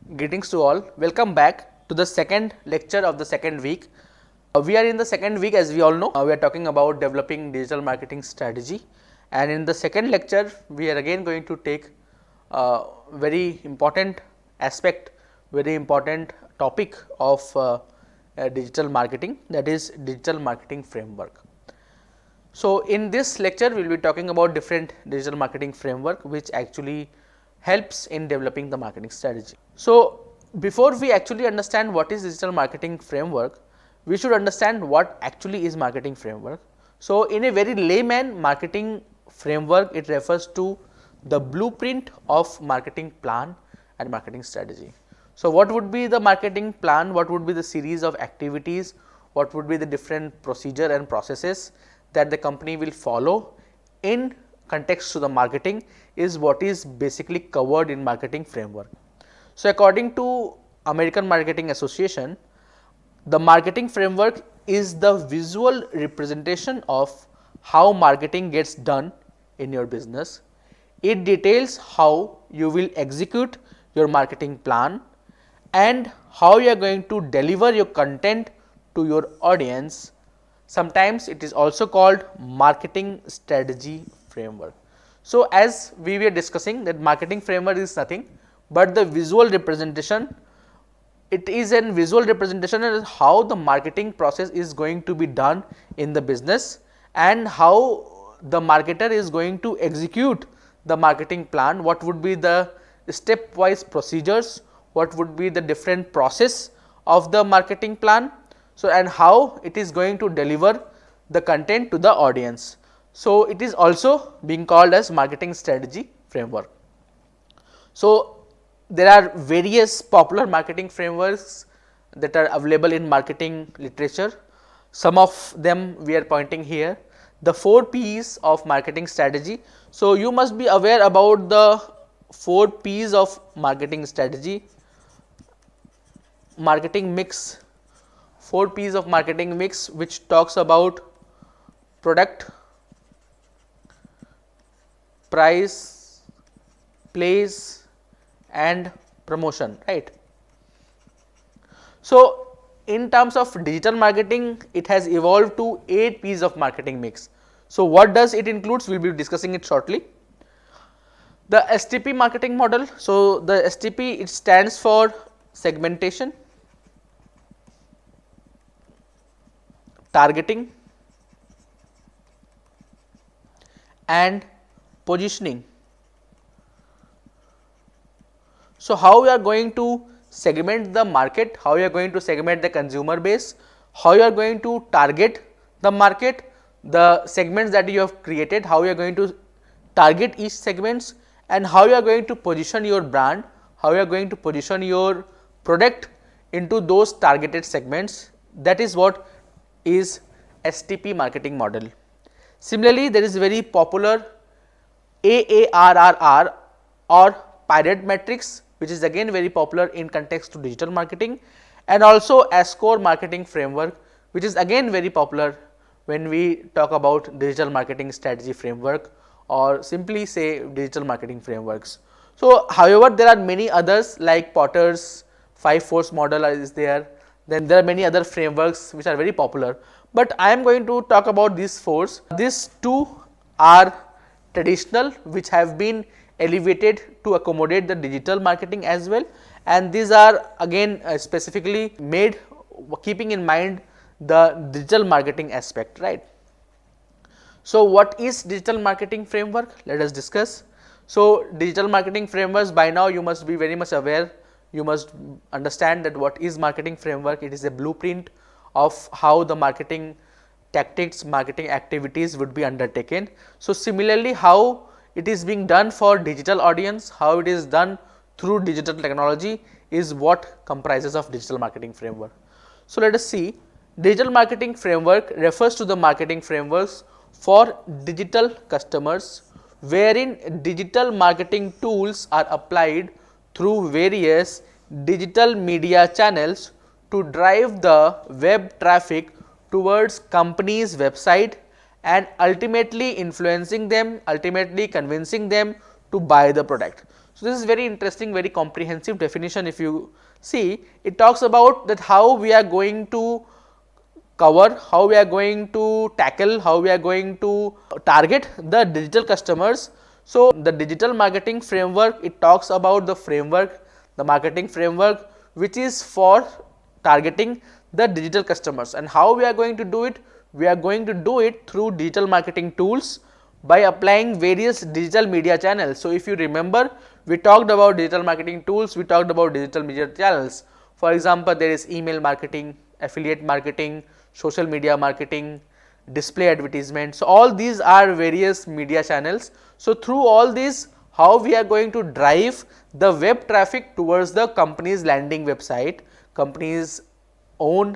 Greetings to all. Welcome back to the second lecture of the second week. We are in the second week, as we all know. We are talking about developing digital marketing strategy, and in the second lecture, we are again going to take a very important aspect, very important topic of digital marketing, that is digital marketing framework. So, in this lecture, we will be talking about different digital marketing framework which actually helps in developing the marketing strategy. So, before we actually understand what is digital marketing framework, we should understand what actually is marketing framework. So, in a very layman marketing framework, it refers to the blueprint of marketing plan and marketing strategy. So, what would be the marketing plan, what would be the series of activities, what would be the different procedure and processes that the company will follow in context to the marketing is what is basically covered in marketing framework. So, according to American Marketing Association, the marketing framework is the visual representation of how marketing gets done in your business. It details how you will execute your marketing plan and how you are going to deliver your content to your audience. Sometimes it is also called marketing strategy framework. So, as we were discussing that marketing framework is nothing but the visual representation. It is a visual representation of how the marketing process is going to be done in the business and how the marketer is going to execute the marketing plan, what would be the stepwise procedures, what would be the different process of the marketing plan. So, and how it is going to deliver the content to the audience. So, it is also being called as marketing strategy framework. So, there are various popular marketing frameworks that are available in marketing literature. Some of them we are pointing here. The 4 P's of marketing strategy. So, you must be aware about the 4 P's of marketing strategy. Marketing mix, 4 P's of marketing mix, which talks about product, price, place and promotion, right. So, in terms of digital marketing, it has evolved to 8 P's of marketing mix. So, what does it includes? We will be discussing it shortly. The STP marketing model. So, the STP, it stands for segmentation, targeting and positioning. So, how we are going to segment the market, how you are going to segment the consumer base, how you are going to target the market, the segments that you have created, how you are going to target each segments, and how you are going to position your brand, how you are going to position your product into those targeted segments. That is what is STP marketing model. Similarly, there is very popular AARRR or Pirate Matrix, which is again very popular in context to digital marketing, and also ASCORE marketing framework, which is again very popular when we talk about digital marketing strategy framework or simply say digital marketing frameworks. So, however, there are many others like Potter's 5 force model is there, then there are many other frameworks which are very popular, but I am going to talk about these 4. These 2 are traditional, which have been elevated to accommodate the digital marketing as well, and these are again specifically made keeping in mind the digital marketing aspect, right. So, what is digital marketing framework? Let us discuss. So, digital marketing frameworks, by now you must be very much aware, you must understand that what is marketing framework. It is a blueprint of how the marketing tactics, marketing activities would be undertaken. So, similarly, how it is being done for digital audience, how it is done through digital technology is what comprises of digital marketing framework. So, let us see. Digital marketing framework refers to the marketing frameworks for digital customers, wherein digital marketing tools are applied through various digital media channels to drive the web traffic towards company's website and ultimately influencing them, ultimately convincing them to buy the product. So, this is very interesting, very comprehensive definition. If you see, it talks about that how we are going to cover, how we are going to tackle, how we are going to target the digital customers. So, the digital marketing framework, it talks about the framework, the marketing framework which is for targeting the digital customers, and how we are going to do it? We are going to do it through digital marketing tools by applying various digital media channels. So, if you remember, we talked about digital marketing tools, we talked about digital media channels. For example, there is email marketing, affiliate marketing, social media marketing, display advertisement. So, all these are various media channels. So, through all these, how we are going to drive the web traffic towards the company's landing website, company's own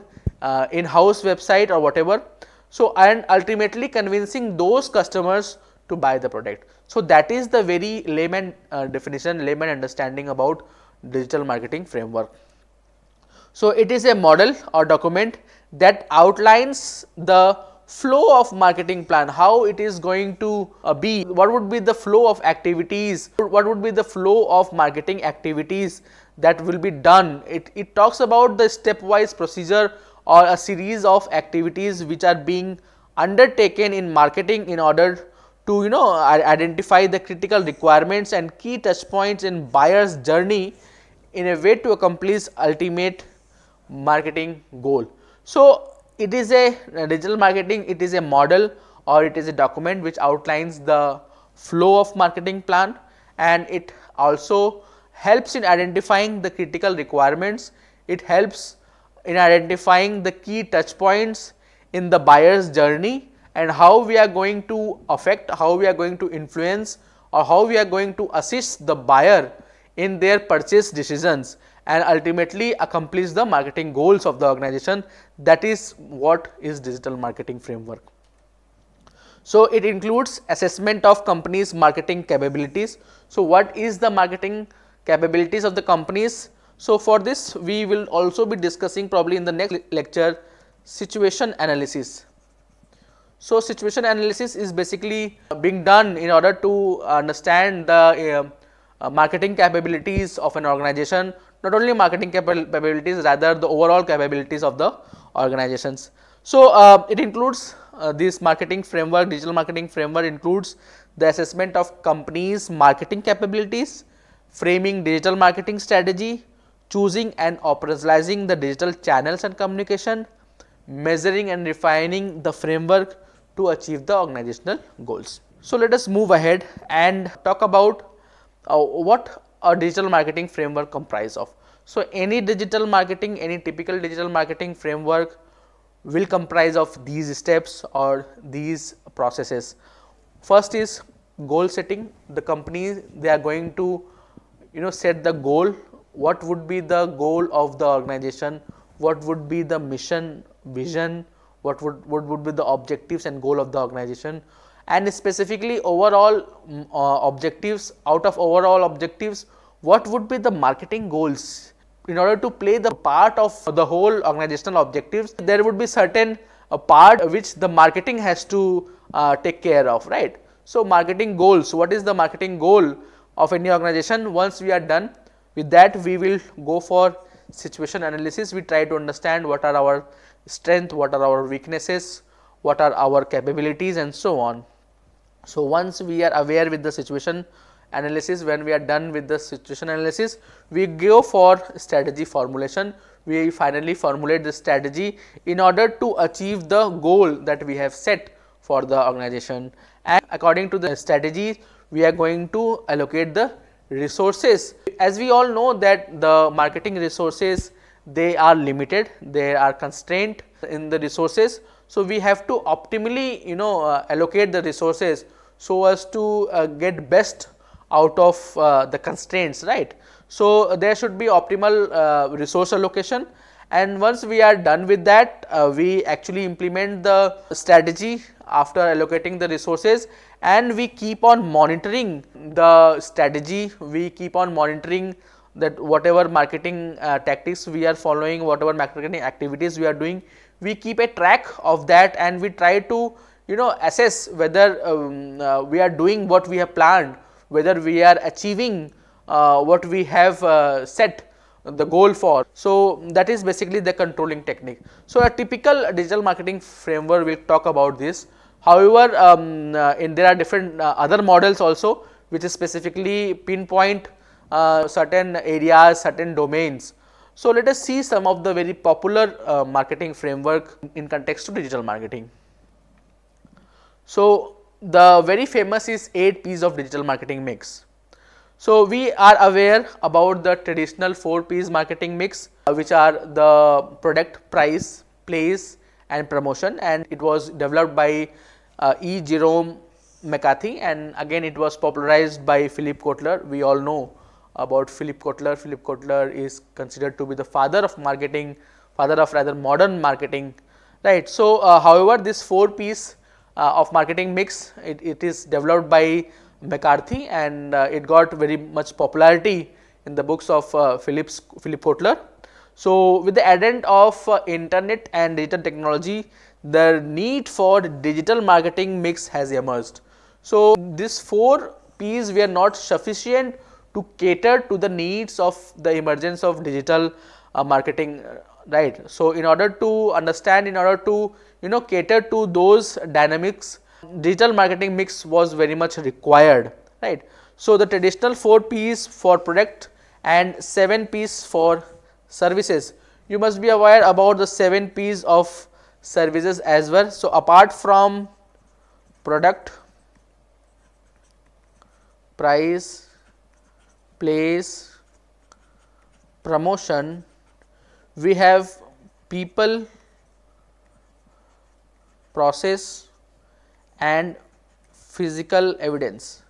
in-house website or whatever. So, and ultimately convincing those customers to buy the product. So, that is the very layman definition, layman understanding about digital marketing framework. So, it is a model or document that outlines the flow of marketing plan, how it is going to be, what would be the flow of activities, what would be the flow of marketing activities that will be done. It talks about the stepwise procedure or a series of activities which are being undertaken in marketing in order to identify the critical requirements and key touch points in buyer's journey in a way to accomplish ultimate marketing goal. So, it is a digital marketing, it is a model or it is a document which outlines the flow of marketing plan, and it also helps in identifying the critical requirements. It helps in identifying the key touch points in the buyer's journey and how we are going to affect, how we are going to influence or how we are going to assist the buyer in their purchase decisions and ultimately accomplish the marketing goals of the organization. That is what is digital marketing framework. So, it includes assessment of company's marketing capabilities. So, what is the marketing capabilities of the companies? So, for this we will also be discussing probably in the next lecture situation analysis. So, situation analysis is basically being done in order to understand the marketing capabilities of an organization, not only marketing capabilities, rather the overall capabilities of the organizations. So, it includes this marketing framework, digital marketing framework includes the assessment of companies' marketing capabilities, framing digital marketing strategy, choosing and operationalizing the digital channels and communication, measuring and refining the framework to achieve the organizational goals. So, let us move ahead and talk about what a digital marketing framework comprise of. So, any digital marketing, any typical digital marketing framework will comprise of these steps or these processes. First is goal setting. The company, they are going to set the goal. What would be the goal of the organization, what would be the mission, vision, what would be the objectives and goal of the organization, and specifically overall objectives. Out of overall objectives, what would be the marketing goals? In order to play the part of the whole organizational objectives, there would be certain part which the marketing has to take care of, right. So, marketing goals, what is the marketing goal of any organization? Once we are done with that, we will go for situation analysis. We try to understand what are our strength, what are our weaknesses, what are our capabilities and so on. So, once we are aware with the situation analysis, when we are done with the situation analysis, we go for strategy formulation. We finally formulate the strategy in order to achieve the goal that we have set for the organization, and according to the strategy we are going to allocate the resources. As we all know that the marketing resources, they are limited, they are constrained in the resources. So, we have to optimally allocate the resources so as to get best out of the constraints, right. So, there should be optimal resource allocation, and once we are done with that, we actually implement the strategy after allocating the resources, and we keep on monitoring the strategy, we keep on monitoring that whatever marketing tactics we are following, whatever marketing activities we are doing, we keep a track of that, and we try to assess whether we are doing what we have planned, whether we are achieving what we have set the goal for. So that is basically the controlling technique. So a typical digital marketing framework will talk about this. However, there are different other models also which is specifically pinpoint certain areas, certain domains. So let us see some of the very popular marketing framework in context to digital marketing. So the very famous is 8 P's of digital marketing mix. So we are aware about the traditional 4 P's marketing mix, which are the product, price, place and promotion, and it was developed by E. Jerome McCarthy, and again it was popularized by Philip Kotler. We all know about Philip Kotler. Philip Kotler is considered to be the father of marketing, father of rather modern marketing, right. So however, this 4 P's of marketing mix, it is developed by McCarthy, and it got very much popularity in the books of Philip Kotler. So with the advent of internet and digital technology, the need for digital marketing mix has emerged. So these 4 P's were not sufficient to cater to the needs of the emergence of digital marketing, right. So in order to understand, in order to cater to those dynamics, digital marketing mix was very much required, right. So the traditional 4 P's for product and 7 P's for services. You must be aware about the 7 P's of services as well. So apart from product, price, place, promotion, we have people, process and physical evidence.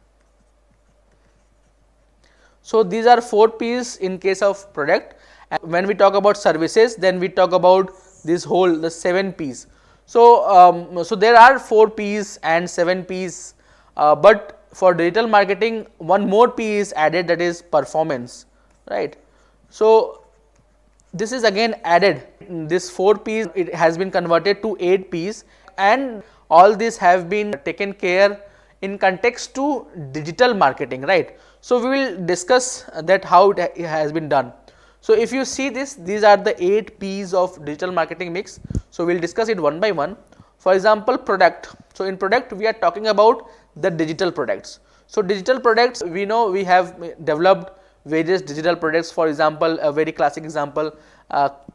So these are 4 P's in case of product, and when we talk about services, then we talk about this whole the 7 P's. So so there are 4 P's and 7 P's, but for digital marketing one more P is added, that is performance, right. So this is again added, this 4 P's, it has been converted to 8 P's, and all these have been taken care in context to digital marketing, right. So we will discuss that how it has been done. So if you see this, these are the 8 P's of digital marketing mix. So we will discuss it one by one. For example, product. So in product we are talking about the digital products. So digital products, we know we have developed various digital products. For example, a very classic example,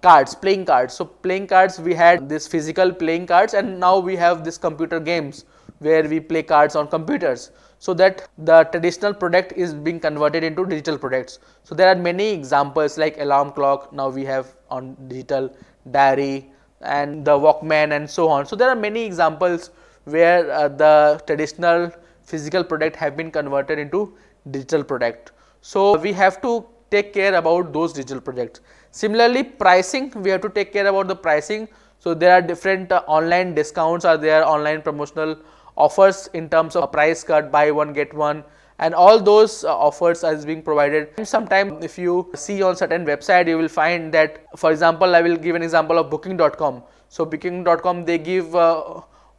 cards, playing cards. So playing cards, we had this physical playing cards, and now we have this computer games where we play cards on computers. So that the traditional product is being converted into digital products. So there are many examples like alarm clock, now we have on digital, diary and the Walkman and so on. So there are many examples where the traditional physical product have been converted into digital product. So we have to take care about those digital products. Similarly, pricing, we have to take care about the pricing. So there are different online discounts, are there online promotional offers in terms of price cut, buy one get one, and all those offers are being provided. And sometimes if you see on certain website, you will find that, for example, I will give an example of booking.com. So booking.com, they give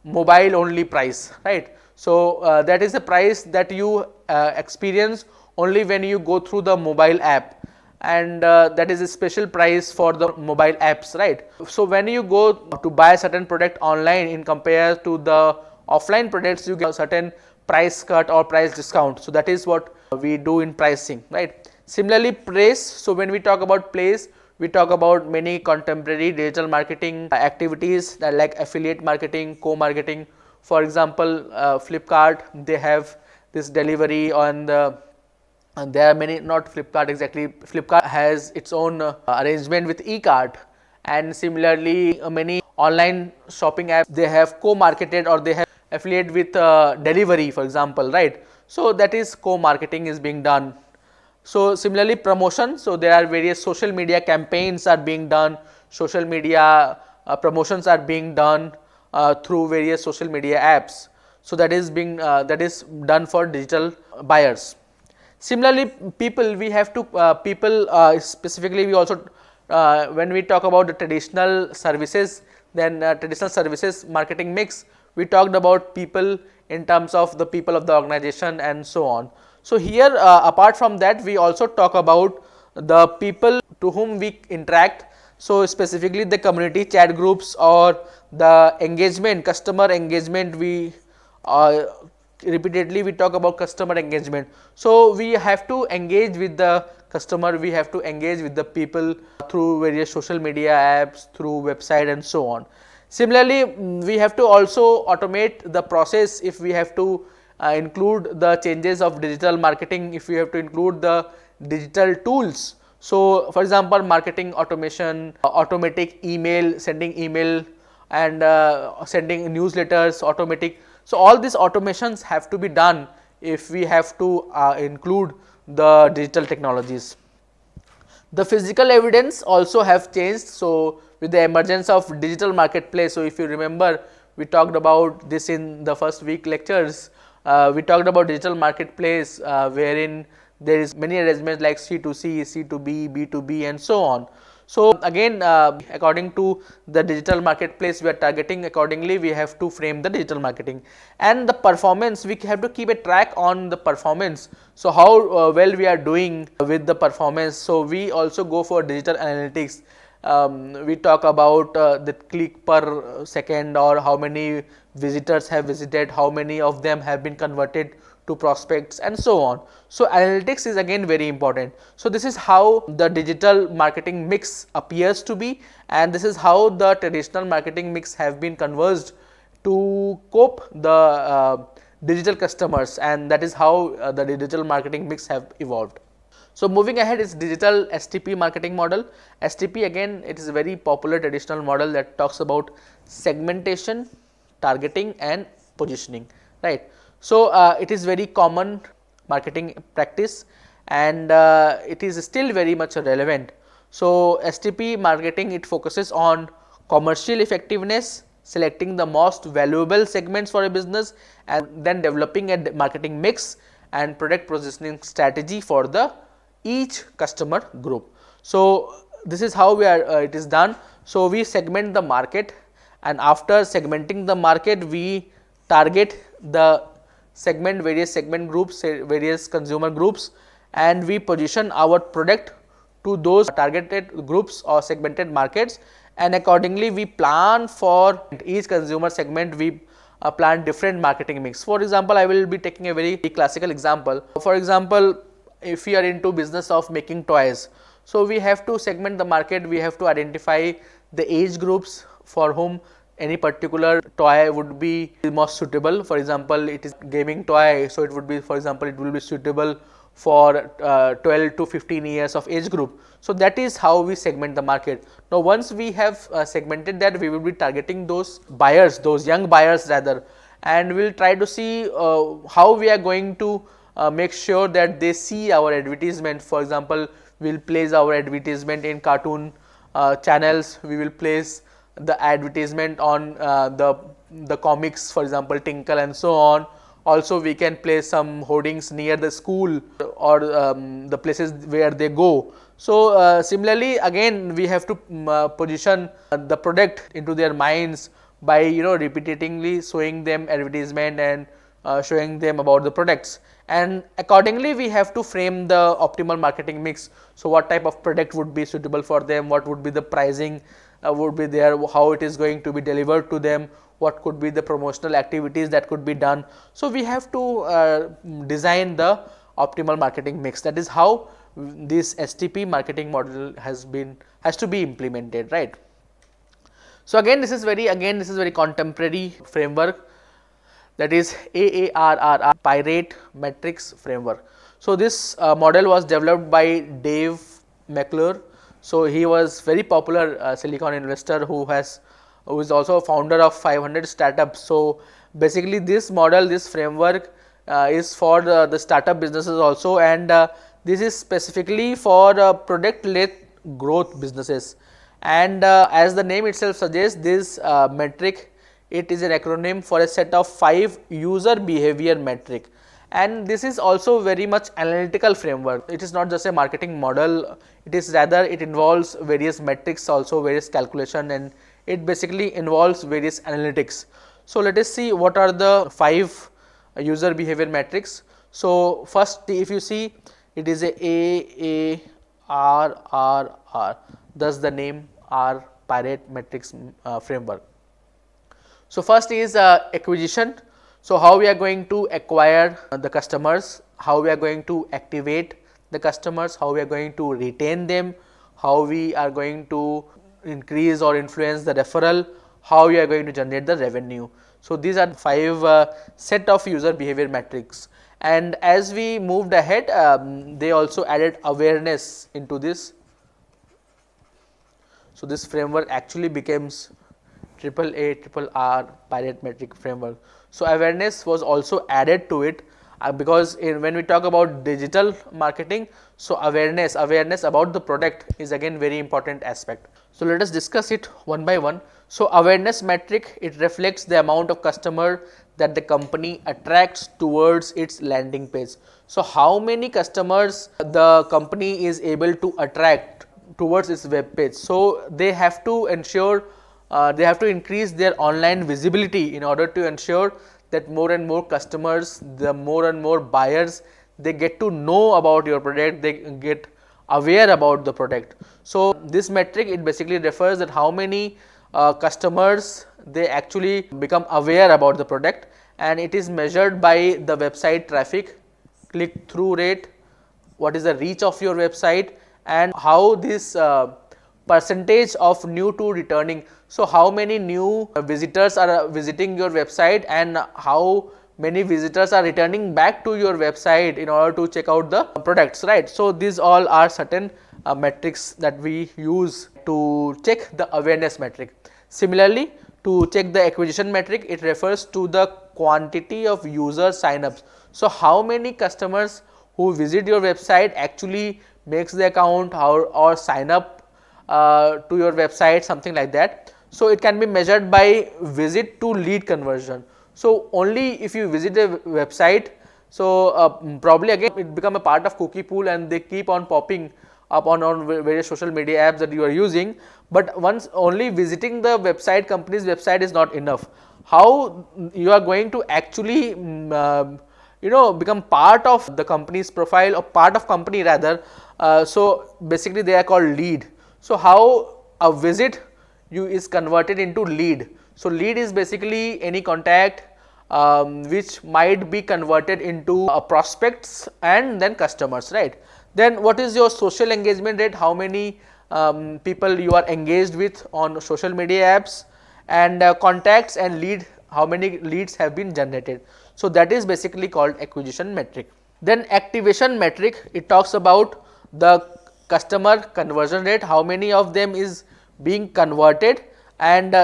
mobile only price, right. So that is the price that you experience only when you go through the mobile app, and that is a special price for the mobile apps, right. So when you go to buy a certain product online in compare to the offline products, you get a certain price cut or price discount. So that is what we do in pricing, right. Similarly, place. So when we talk about place, we talk about many contemporary digital marketing activities that like affiliate marketing, co-marketing. For example, Flipkart, they have this delivery on the, and there are many, not Flipkart exactly, Flipkart has its own arrangement with eCart, and similarly many online shopping apps, they have co-marketed or they have affiliate with delivery, for example, right. So that is co-marketing is being done. So similarly, promotion. So there are various social media campaigns are being done, social media promotions are being done through various social media apps. So that is being that is done for digital buyers. Similarly, people, we have to people specifically, we also when we talk about the traditional services, then traditional services marketing mix, we talked about people in terms of the people of the organization and so on. So here apart from that, we also talk about the people to whom we interact. So specifically the community chat groups or the engagement, customer engagement, we repeatedly we talk about customer engagement. So we have to engage with the customer, we have to engage with the people through various social media apps, through website and so on. Similarly, we have to also automate the process if we have to include the changes of digital marketing, if we have to include the digital tools. So for example, marketing automation, automatic email, sending email and sending newsletters, automatic. So all these automations have to be done if we have to include the digital technologies. The physical evidence also have changed. So with the emergence of digital marketplace, so if you remember, we talked about this in the first week lectures. We talked about digital marketplace wherein there is many arrangements like C2C, C2B, B2B and so on. So again, according to the digital marketplace we are targeting, accordingly we have to frame the digital marketing. And the performance, we have to keep a track on the performance. So how well we are doing with the performance. So we also go for digital analytics. We talk about the click per second, or how many visitors have visited, how many of them have been converted to prospects and so on. So analytics is again very important. So this is how the digital marketing mix appears to be, and this is how the traditional marketing mix have been converged to cope the digital customers, and that is how the digital marketing mix have evolved. So moving ahead is digital STP marketing model. STP, again, it is a very popular traditional model that talks about segmentation, targeting and positioning, right. So it is very common marketing practice, and it is still very much relevant. So STP marketing, it focuses on commercial effectiveness, selecting the most valuable segments for a business, and then developing a marketing mix and product positioning strategy for the each customer group. So this is how we are it is done. So we segment the market, and after segmenting the market, we target the various segment groups, various consumer groups, and we position our product to those targeted groups or segmented markets, and accordingly we plan for each consumer segment. We plan different marketing mix. For example, I will be taking a very classical example. For example, if we are into business of making toys, so we have to segment the market, we have to identify the age groups for whom any particular toy would be most suitable. For example, it is gaming toy, so it would be, for example, it will be suitable for 12 to 15 years of age group. So that is how we segment the market. Now once we have segmented that, we will be targeting those buyers, those young buyers rather, and we will try to see how we are going to make sure that they see our advertisement. For example, we will place our advertisement in cartoon channels, we will place the advertisement on the comics, for example Tinkle and so on. Also we can place some hoardings near the school or the places where they go. So similarly, again we have to position the product into their minds by repeatedly showing them advertisement and showing them about the products, and accordingly we have to frame the optimal marketing mix. So what type of product would be suitable for them, what would be the pricing would be there, how it is going to be delivered to them, what could be the promotional activities that could be done. So we have to design the optimal marketing mix. That is how this STP marketing model has to be implemented, right. So again this is very contemporary framework, that is AARRR, Pirate Matrix Framework. So this model was developed by Dave McClure. So he was very popular Silicon investor who is also a founder of 500 startups. So basically this model, this framework is for the startup businesses also, and this is specifically for product led growth businesses. And as the name itself suggests, this metric, it is an acronym for a set of 5 user behavior metric, and this is also very much analytical framework. It is not just a marketing model, it is rather, it involves various metrics, also various calculation, and it basically involves various analytics. So let us see what are the 5 user behavior metrics. So, first if you see, it is a R R R, thus the name R Pirate Metrics framework. So, first is acquisition. So, how we are going to acquire the customers, how we are going to activate the customers, how we are going to retain them, how we are going to increase or influence the referral, how we are going to generate the revenue. So, these are 5 set of user behavior metrics, and as we moved ahead, they also added awareness into this. So, this framework actually becomes AAA Pirate Metric framework. So, awareness was also added to it because when we talk about digital marketing, so awareness about the product is again very important aspect. So, let us discuss it one by one. So, awareness metric, it reflects the amount of customer that the company attracts towards its landing page. So, how many customers the company is able to attract towards its web page. So, they have to ensure they have to increase their online visibility in order to ensure that more and more customers, the more and more buyers, they get to know about your product, they get aware about the product. So, this metric, it basically refers that how many customers they actually become aware about the product, and it is measured by the website traffic, click through rate, what is the reach of your website, and how this percentage of new to returning. So, how many new visitors are visiting your website and how many visitors are returning back to your website in order to check out the products, right. So, these all are certain metrics that we use to check the awareness metric. Similarly, to check the acquisition metric, it refers to the quantity of user signups. So, how many customers who visit your website actually makes the account or sign up to your website, something like that. So, it can be measured by visit to lead conversion. So, only if you visit a website, so probably again it become a part of cookie pool and they keep on popping up on various social media apps that you are using, but once only visiting the website, company's website is not enough. How you are going to actually become part of the company's profile or part of company rather. So, basically they are called lead. So, how a visit you is converted into lead. So, lead is basically any contact which might be converted into prospects and then customers, right. Then what is your social engagement rate, how many people you are engaged with on social media apps, and contacts and lead, how many leads have been generated. So, that is basically called acquisition metric. Then activation metric, it talks about the customer conversion rate, how many of them is being converted, and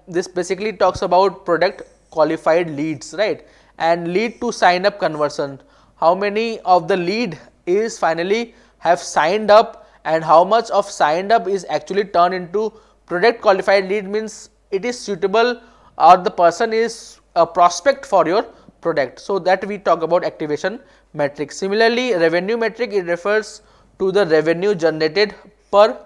this basically talks about product qualified leads, right, and lead to sign up conversion, how many of the lead is finally have signed up and how much of signed up is actually turned into product qualified lead, means it is suitable or the person is a prospect for your product. So, that we talk about activation metric. Similarly, revenue metric, it refers to the revenue generated per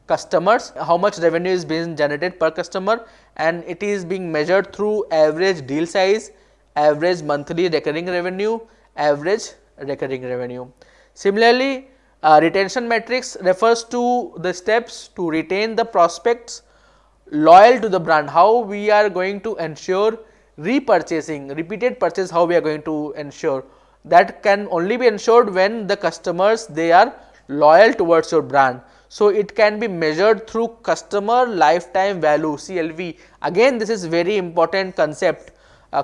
customers, how much revenue is being generated per customer, and it is being measured through average deal size, average monthly recurring revenue, average recurring revenue. Similarly, retention metrics refers to the steps to retain the prospects loyal to the brand, how we are going to ensure repurchasing, repeated purchase, how we are going to ensure that can only be ensured when the customers they are loyal towards your brand. So, it can be measured through customer lifetime value, CLV. Again, this is very important concept,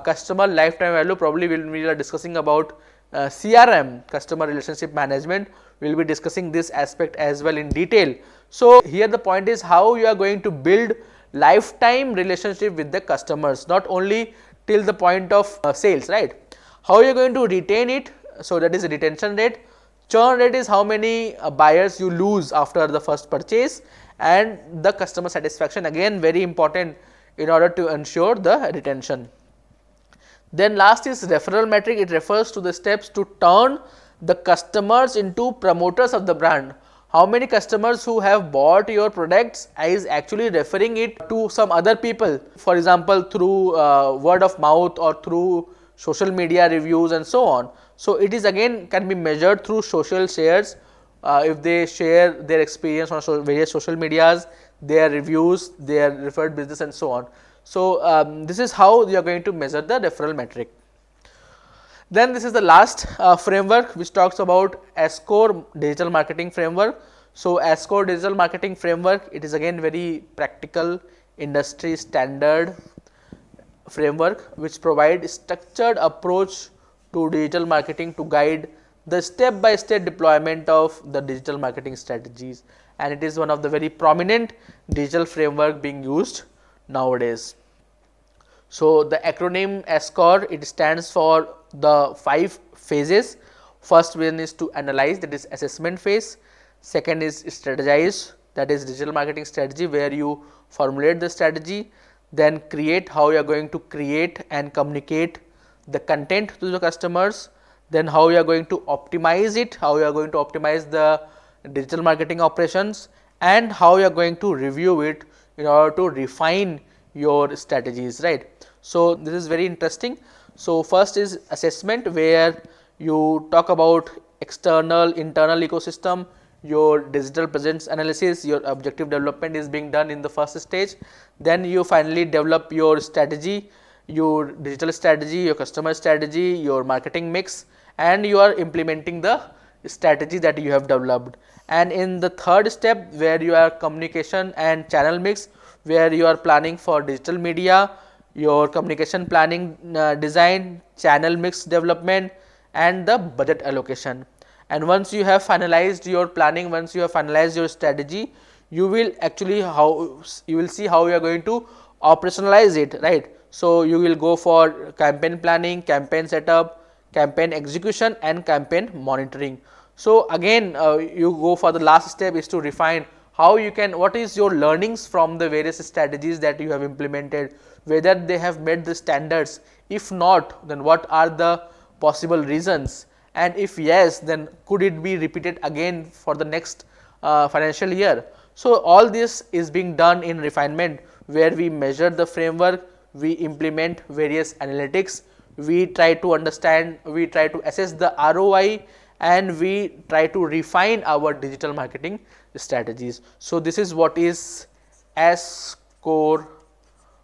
customer lifetime value. Probably we are discussing about CRM, customer relationship management, we will be discussing this aspect as well in detail. So, here the point is how you are going to build lifetime relationship with the customers, not only till the point of sales, right. How you are going to retain it, so that is retention rate. Churn rate is how many buyers you lose after the first purchase, and the customer satisfaction, again very important in order to ensure the retention. Then last is referral metric, it refers to the steps to turn the customers into promoters of the brand. How many customers who have bought your products is actually referring it to some other people, for example through word of mouth or through social media reviews and so on. So, it is again can be measured through social shares, if they share their experience on various social medias, their reviews, their referred business and so on. So, this is how you are going to measure the referral metric. Then this is the last framework which talks about ASCORE digital marketing framework. So, ASCORE digital marketing framework, it is again very practical industry standard framework which provide structured approach to digital marketing to guide the step by step deployment of the digital marketing strategies, and it is one of the very prominent digital framework being used nowadays. So, the acronym ASCORE, it stands for the 5 phases. First one is to analyze, that is assessment phase. Second is strategize, that is digital marketing strategy where you formulate the strategy. Then create, how you are going to create and communicate the content to the customers. Then how you are going to optimize it, how you are going to optimize the digital marketing operations, and how you are going to review it in order to refine your strategies, right. So, this is very interesting. So, first is assessment where you talk about external, internal ecosystem, your digital presence analysis, your objective development is being done in the first stage. Then you finally develop your strategy, your digital strategy, your customer strategy, your marketing mix, and you are implementing the strategy that you have developed. And in the third step where you are communication and channel mix, where you are planning for digital media, your communication planning, design, channel mix development, and the budget allocation. And once you have finalized your planning, once you have finalized your strategy, you will actually you will see how you are going to operationalize it, right. So, you will go for campaign planning, campaign setup, campaign execution, and campaign monitoring. So, again you go for the last step is to refine how you can, what is your learnings from the various strategies that you have implemented, whether they have met the standards. If not, then what are the possible reasons, and if yes, then could it be repeated again for the next financial year. So, all this is being done in refinement where we measure the framework, we implement various analytics, we try to understand, we try to assess the ROI, and we try to refine our digital marketing strategies. So, this is what is ASCORE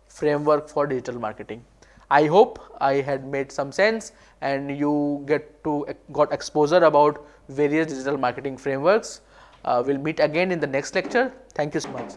framework for digital marketing. I hope I had made some sense and you got exposure about various digital marketing frameworks. We'll meet again in the next lecture. Thank you so much.